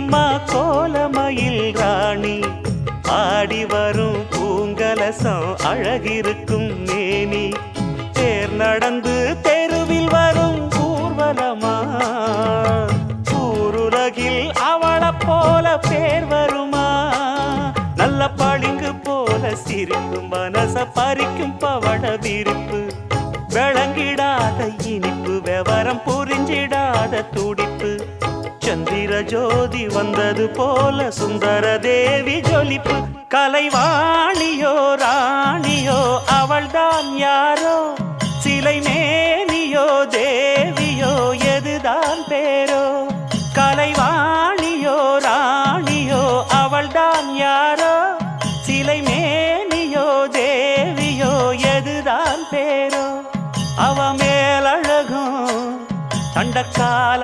அம்மா கோலமயில் ராணி ஆடி வரும் பூங்கலசம் அழகிருக்கும் மேனி தேர் நடந்து தெருவில் வரும் ஊர்வலமா ஊருலகில் அவளை போல பேர் வருமா நல்ல பளிங்கு போல சிரிக்கும் மனச பறிக்கும் பவள விரிப்பு விளங்கிடாத இனிப்பு விவரம் புரிஞ்சிடாத துடிப்பு சந்திர ஜோதி வந்தது போல சுந்தர தேவி ஜொலிப்பு கலைவாணியோ ராணியோ அவள்தான் யாரோ சிலை மேனியோ தேவியோ எதுதான் பேர்